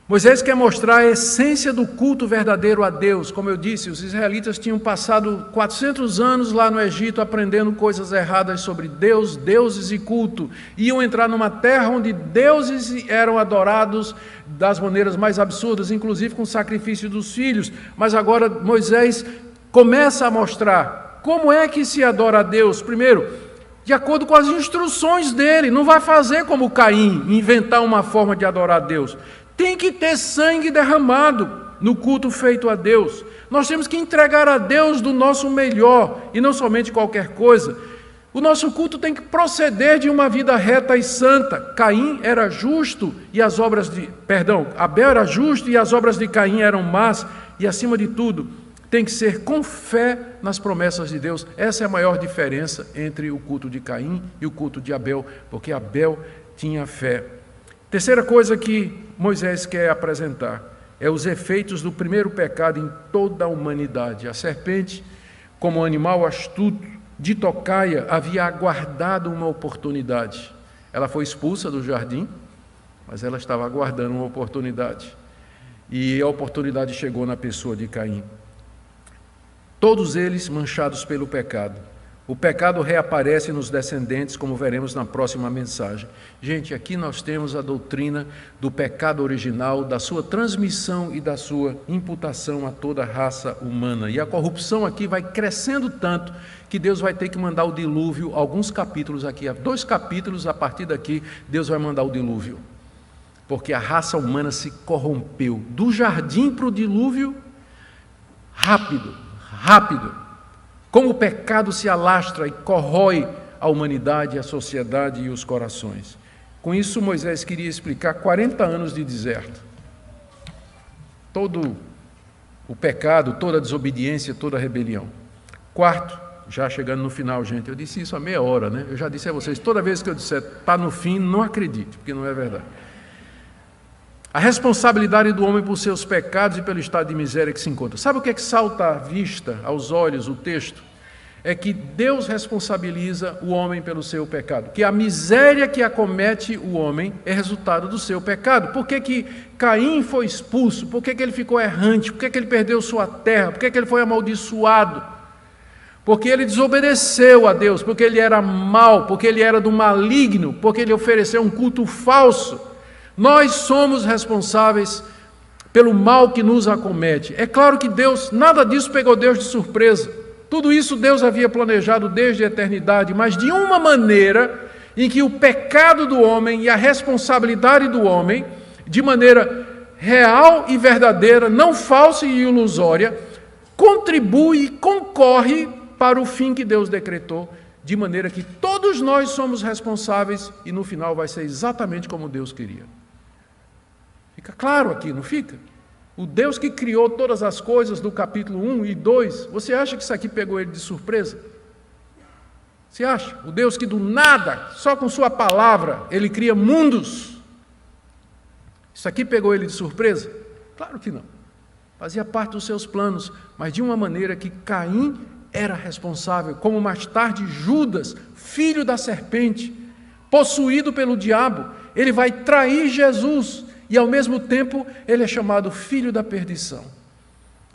Moisés quer mostrar a essência do culto verdadeiro a Deus. Como eu disse, os israelitas tinham passado 400 anos lá no Egito aprendendo coisas erradas sobre Deus, deuses e culto. Iam entrar numa terra onde deuses eram adorados das maneiras mais absurdas, inclusive com o sacrifício dos filhos. Mas agora Moisés começa a mostrar como é que se adora a Deus. Primeiro, de acordo com as instruções dele, não vai fazer como Caim, inventar uma forma de adorar a Deus. Tem que ter sangue derramado no culto feito a Deus. Nós temos que entregar a Deus do nosso melhor e não somente qualquer coisa. O nosso culto tem que proceder de uma vida reta e santa. Abel era justo e as obras de Caim eram más, e acima de tudo, tem que ser com fé nas promessas de Deus. Essa é a maior diferença entre o culto de Caim e o culto de Abel, porque Abel tinha fé. Terceira coisa que Moisés quer apresentar é os efeitos do primeiro pecado em toda a humanidade. A serpente, como animal astuto, de tocaia, havia aguardado uma oportunidade. Ela foi expulsa do jardim, mas ela estava aguardando uma oportunidade. e a oportunidade chegou na pessoa de Caim. Todos eles manchados pelo pecado. O pecado reaparece nos descendentes, como veremos na próxima mensagem. Gente, aqui nós temos a doutrina do pecado original, da sua transmissão e da sua imputação a toda a raça humana. E a corrupção aqui vai crescendo tanto que Deus vai ter que mandar o dilúvio, alguns capítulos aqui, 2 capítulos, a partir daqui, Deus vai mandar o dilúvio. Porque a raça humana se corrompeu. Do jardim para o dilúvio, rápido. Como o pecado se alastra e corrói a humanidade, a sociedade e os corações. Com isso, Moisés queria explicar 40 anos de deserto. Todo o pecado, toda a desobediência, toda a rebelião. Quarto, já chegando no final, gente, eu disse isso há meia hora, né? Eu já disse a vocês, toda vez que eu disser está no fim, não acredite, porque não é verdade. A responsabilidade do homem por seus pecados e pelo estado de miséria que se encontra. Sabe o que é que salta à vista, aos olhos, o texto? É que Deus responsabiliza o homem pelo seu pecado. Que a miséria que acomete o homem é resultado do seu pecado. Por que que Caim foi expulso? Por que que ele ficou errante? Por que que ele perdeu sua terra? Por que que ele foi amaldiçoado? Porque ele desobedeceu a Deus, porque ele era mau, porque ele era do maligno, porque ele ofereceu um culto falso. Nós somos responsáveis pelo mal que nos acomete. É claro que Deus, nada disso pegou Deus de surpresa. Tudo isso Deus havia planejado desde a eternidade, mas de uma maneira em que o pecado do homem e a responsabilidade do homem, de maneira real e verdadeira, não falsa e ilusória, contribui e concorre para o fim que Deus decretou, de maneira que todos nós somos responsáveis e no final vai ser exatamente como Deus queria. Fica claro aqui, não fica? O Deus que criou todas as coisas do capítulo 1 e 2, você acha que isso aqui pegou ele de surpresa? Você acha? O Deus que do nada, só com sua palavra, ele cria mundos. Isso aqui pegou ele de surpresa? Claro que não. Fazia parte dos seus planos, mas de uma maneira que Caim era responsável, como mais tarde Judas, filho da serpente, possuído pelo diabo, ele vai trair Jesus e ao mesmo tempo ele é chamado filho da perdição.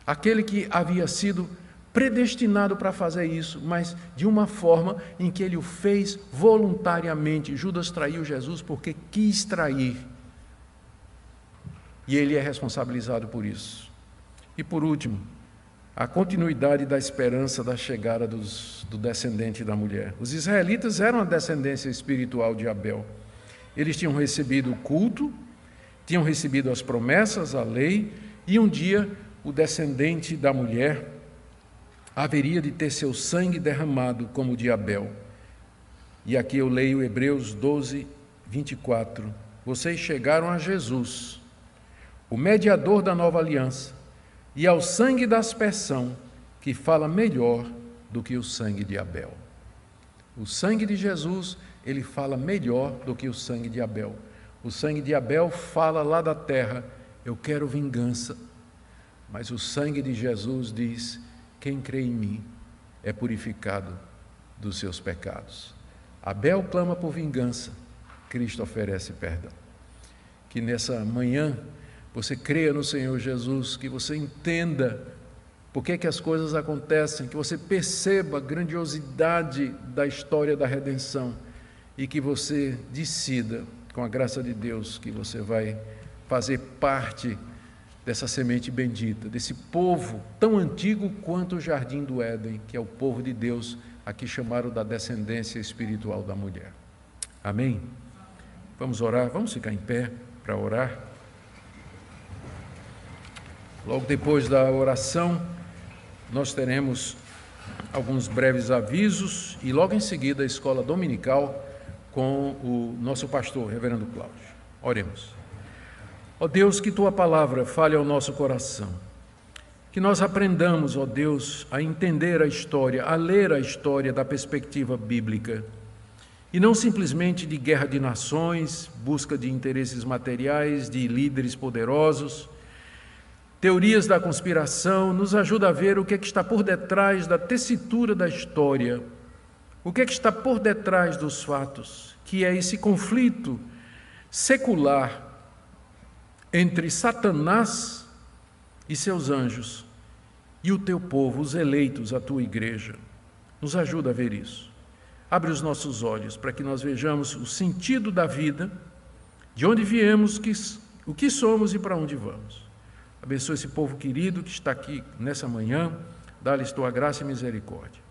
Aquele que havia sido predestinado para fazer isso, mas de uma forma em que ele o fez voluntariamente. Judas traiu Jesus porque quis trair. E ele é responsabilizado por isso. E por último, a continuidade da esperança da chegada do descendente da mulher. Os israelitas eram a descendência espiritual de Abel. Eles tinham recebido o culto, tinham recebido as promessas, a lei, e um dia o descendente da mulher haveria de ter seu sangue derramado como o de Abel. E aqui eu leio Hebreus 12, 24. Vocês chegaram a Jesus, o mediador da nova aliança, e ao sangue da aspersão, que fala melhor do que o sangue de Abel. O sangue de Jesus, ele fala melhor do que o sangue de Abel. O sangue de Abel fala lá da terra, eu quero vingança. Mas o sangue de Jesus diz, quem crê em mim é purificado dos seus pecados. Abel clama por vingança, Cristo oferece perdão. Que nessa manhã você creia no Senhor Jesus, que você entenda por que as coisas acontecem, que você perceba a grandiosidade da história da redenção e que você decida, com a graça de Deus, que você vai fazer parte dessa semente bendita, desse povo tão antigo quanto o jardim do Éden, que é o povo de Deus, aqui chamaram da descendência espiritual da mulher. Amém? Vamos orar, vamos ficar em pé para orar. Logo depois da oração, nós teremos alguns breves avisos e logo em seguida a escola dominical com o nosso pastor, reverendo Cláudio. Oremos. Ó Deus, que Tua palavra fale ao nosso coração, que nós aprendamos, ó Deus, a entender a história, a ler a história da perspectiva bíblica, e não simplesmente de guerra de nações, busca de interesses materiais, de líderes poderosos, teorias da conspiração. Nos ajuda a ver o que é que está por detrás da tessitura da história, o que é que está por detrás dos fatos, que é esse conflito secular, entre Satanás e seus anjos e o teu povo, os eleitos, a tua igreja. Nos ajuda a ver isso. Abre os nossos olhos para que nós vejamos o sentido da vida, de onde viemos, o que somos e para onde vamos. Abençoa esse povo querido que está aqui nessa manhã, dá-lhes tua graça e misericórdia.